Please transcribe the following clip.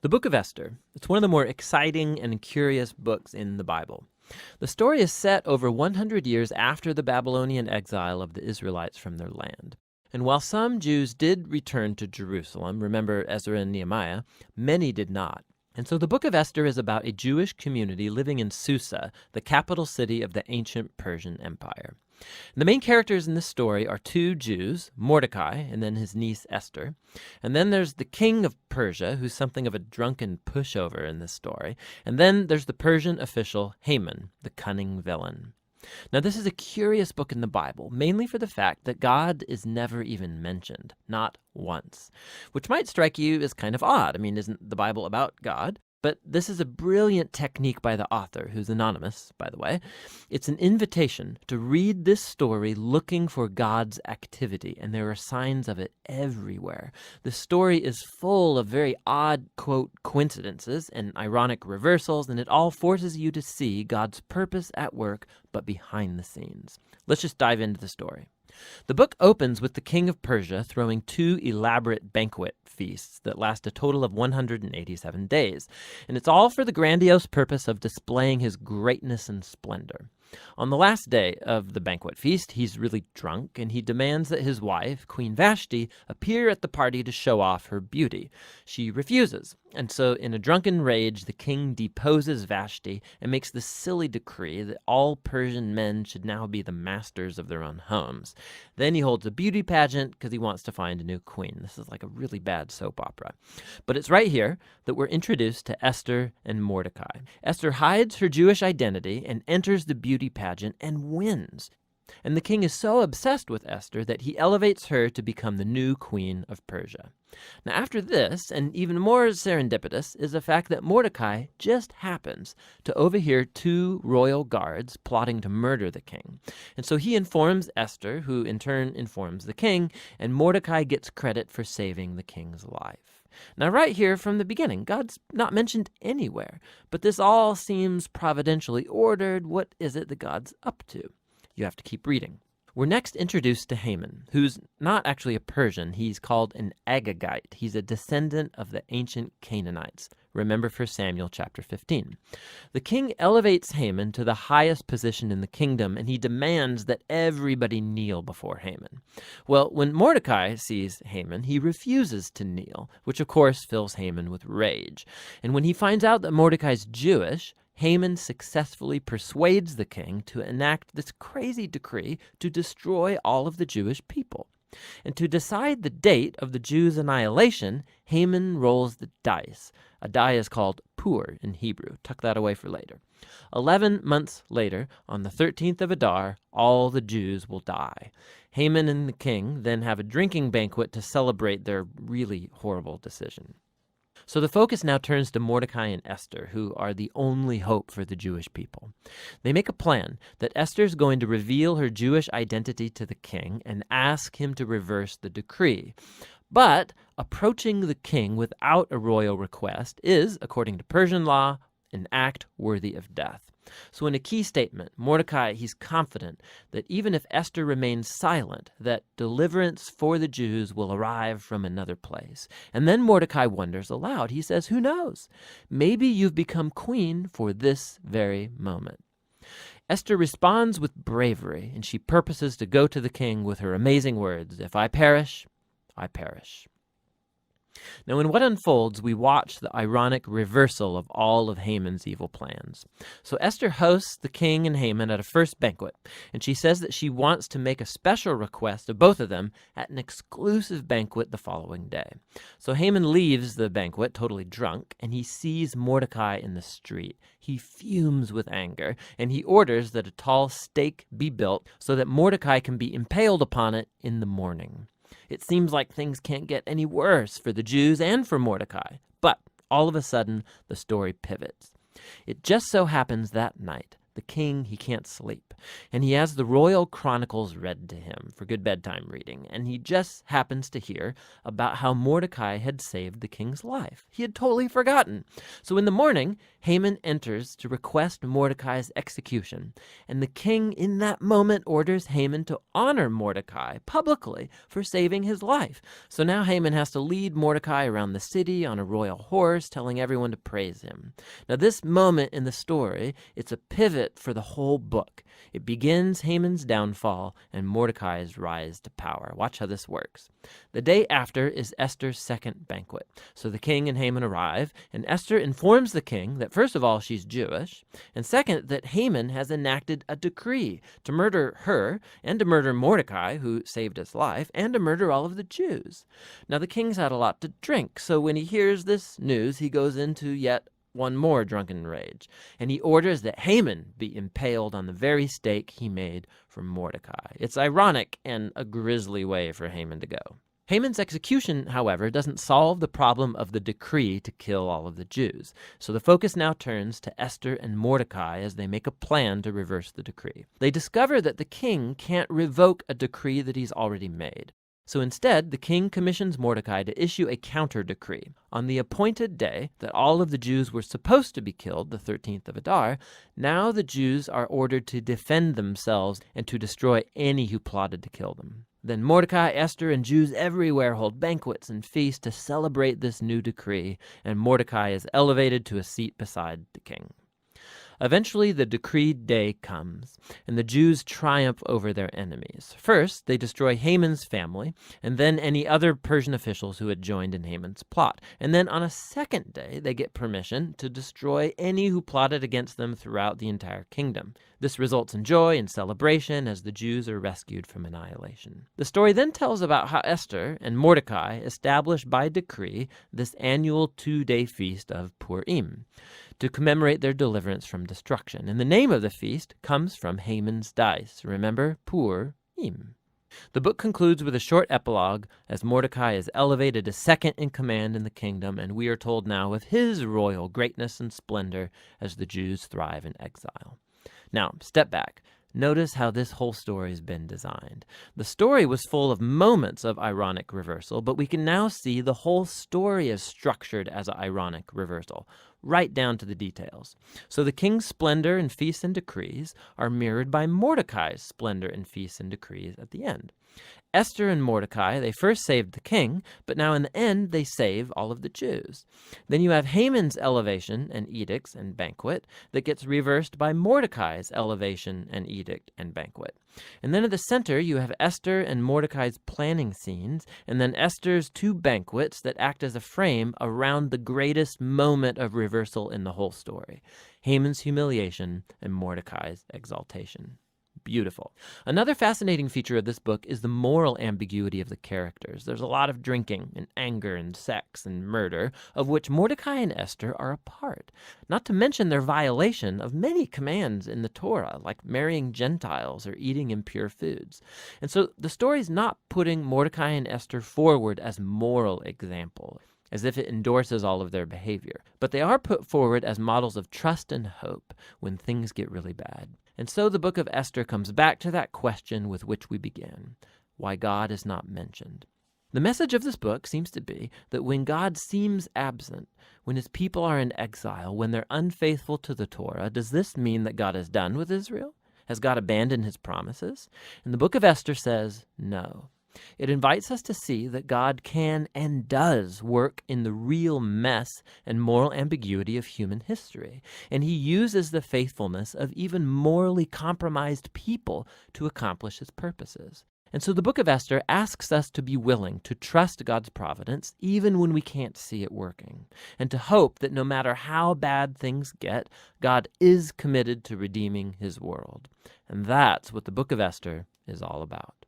The book of Esther. It's one of the more exciting and curious books in the Bible. The story is set over 100 years after the Babylonian exile of the Israelites from their land. And while some Jews did return to Jerusalem, remember Ezra and Nehemiah, many did not. And so the book of Esther is about a Jewish community living in Susa, the capital city of the ancient Persian Empire. The main characters in this story are two Jews, Mordecai and then his niece Esther. And then there's the king of Persia, who's something of a drunken pushover in this story. And then there's the Persian official Haman, the cunning villain. Now, this is a curious book in the Bible, mainly for the fact that God is never even mentioned, not once, which might strike you as kind of odd. I mean, isn't the Bible about God? But this is a brilliant technique by the author, who's anonymous, by the way. It's an invitation to read this story looking for God's activity, and there are signs of it everywhere. The story is full of very odd, quote, coincidences and ironic reversals, and it all forces you to see God's purpose at work, but behind the scenes. Let's just dive into the story. The book opens with the king of Persia throwing two elaborate banquet feasts that last a total of 187 days, and it's all for the grandiose purpose of displaying his greatness and splendor. On the last day of the banquet feast, he's really drunk, and he demands that his wife, Queen Vashti, appear at the party to show off her beauty. She refuses, and so in a drunken rage, the king deposes Vashti and makes the silly decree that all Persian men should now be the masters of their own homes. Then he holds a beauty pageant because he wants to find a new queen. This is like a really bad soap opera. But it's right here that we're introduced to Esther and Mordecai. Esther hides her Jewish identity and enters the beauty pageant and wins. And the king is so obsessed with Esther that he elevates her to become the new queen of Persia. Now after this, and even more serendipitous, is the fact that Mordecai just happens to overhear two royal guards plotting to murder the king. And so he informs Esther, who in turn informs the king, and Mordecai gets credit for saving the king's life. Now right here from the beginning, God's not mentioned anywhere, but this all seems providentially ordered. What is it that God's up to? You have to keep reading. We're next introduced to Haman, who's not actually a Persian. He's called an Agagite. He's a descendant of the ancient Canaanites. Remember 1 Samuel chapter 15. The king elevates Haman to the highest position in the kingdom, and he demands that everybody kneel before Haman. Well, when Mordecai sees Haman, he refuses to kneel, which of course fills Haman with rage. And when he finds out that Mordecai's Jewish, Haman successfully persuades the king to enact this crazy decree to destroy all of the Jewish people. And to decide the date of the Jews' annihilation, Haman rolls the dice. A die is called pur in Hebrew. Tuck that away for later. 11 months later, on the 13th of Adar, all the Jews will die. Haman and the king then have a drinking banquet to celebrate their really horrible decision. So the focus now turns to Mordecai and Esther, who are the only hope for the Jewish people. They make a plan that Esther's going to reveal her Jewish identity to the king and ask him to reverse the decree. But approaching the king without a royal request is, according to Persian law, an act worthy of death. So in a key statement, Mordecai, he's confident that even if Esther remains silent, that deliverance for the Jews will arrive from another place. And then Mordecai wonders aloud. He says, who knows? Maybe you've become queen for this very moment. Esther responds with bravery, and she purposes to go to the king with her amazing words, if I perish, I perish. Now, in what unfolds, we watch the ironic reversal of all of Haman's evil plans. So Esther hosts the king and Haman at a first banquet, and she says that she wants to make a special request of both of them at an exclusive banquet the following day. So Haman leaves the banquet totally drunk, and he sees Mordecai in the street. He fumes with anger, and he orders that a tall stake be built so that Mordecai can be impaled upon it in the morning. It seems like things can't get any worse for the Jews and for Mordecai. But all of a sudden, the story pivots. It just so happens that night the king, he can't sleep. And he has the royal chronicles read to him for good bedtime reading. And he just happens to hear about how Mordecai had saved the king's life. He had totally forgotten. So in the morning, Haman enters to request Mordecai's execution. And the king in that moment orders Haman to honor Mordecai publicly for saving his life. So now Haman has to lead Mordecai around the city on a royal horse, telling everyone to praise him. Now this moment in the story, it's a pivot for the whole book. It begins Haman's downfall and Mordecai's rise to power. Watch how this works. The day after is Esther's second banquet. So the king and Haman arrive, and Esther informs the king that first of all, she's Jewish, and second, that Haman has enacted a decree to murder her and to murder Mordecai, who saved his life, and to murder all of the Jews. Now the king's had a lot to drink, so when he hears this news, he goes into yet one more drunken rage, and he orders that Haman be impaled on the very stake he made for Mordecai. It's ironic and a grisly way for Haman to go. Haman's execution, however, doesn't solve the problem of the decree to kill all of the Jews. So the focus now turns to Esther and Mordecai as they make a plan to reverse the decree. They discover that the king can't revoke a decree that he's already made. So instead, the king commissions Mordecai to issue a counter-decree. On the appointed day that all of the Jews were supposed to be killed, the 13th of Adar, now the Jews are ordered to defend themselves and to destroy any who plotted to kill them. Then Mordecai, Esther, and Jews everywhere hold banquets and feasts to celebrate this new decree, and Mordecai is elevated to a seat beside the king. Eventually, the decreed day comes, and the Jews triumph over their enemies. First, they destroy Haman's family, and then any other Persian officials who had joined in Haman's plot. And then on a second day, they get permission to destroy any who plotted against them throughout the entire kingdom. This results in joy and celebration as the Jews are rescued from annihilation. The story then tells about how Esther and Mordecai established by decree this annual 2-day feast of Purim to commemorate their deliverance from destruction. And the name of the feast comes from Haman's dice. Remember, Purim. The book concludes with a short epilogue as Mordecai is elevated to second in command in the kingdom, and we are told now of his royal greatness and splendor as the Jews thrive in exile. Now, step back. Notice how this whole story has been designed. The story was full of moments of ironic reversal, but we can now see the whole story is structured as an ironic reversal, right down to the details. So the king's splendor and feasts and decrees are mirrored by Mordecai's splendor and feasts and decrees at the end. Esther and Mordecai, they first saved the king, but now in the end they save all of the Jews. Then you have Haman's elevation and edicts and banquet that gets reversed by Mordecai's elevation and edict and banquet. And then at the center you have Esther and Mordecai's planning scenes, and then Esther's 2 banquets that act as a frame around the greatest moment of reversal in the whole story: Haman's humiliation and Mordecai's exaltation. Beautiful. Another fascinating feature of this book is the moral ambiguity of the characters. There's a lot of drinking and anger and sex and murder, of which Mordecai and Esther are a part. Not to mention their violation of many commands in the Torah, like marrying Gentiles or eating impure foods. And so the story's not putting Mordecai and Esther forward as moral examples, as if it endorses all of their behavior. But they are put forward as models of trust and hope when things get really bad. And so the book of Esther comes back to that question with which we began: why God is not mentioned. The message of this book seems to be that when God seems absent, when his people are in exile, when they're unfaithful to the Torah, does this mean that God is done with Israel? Has God abandoned his promises? And the book of Esther says no. It invites us to see that God can and does work in the real mess and moral ambiguity of human history, and he uses the faithfulness of even morally compromised people to accomplish his purposes. And so the book of Esther asks us to be willing to trust God's providence even when we can't see it working, and to hope that no matter how bad things get, God is committed to redeeming his world. And that's what the book of Esther is all about.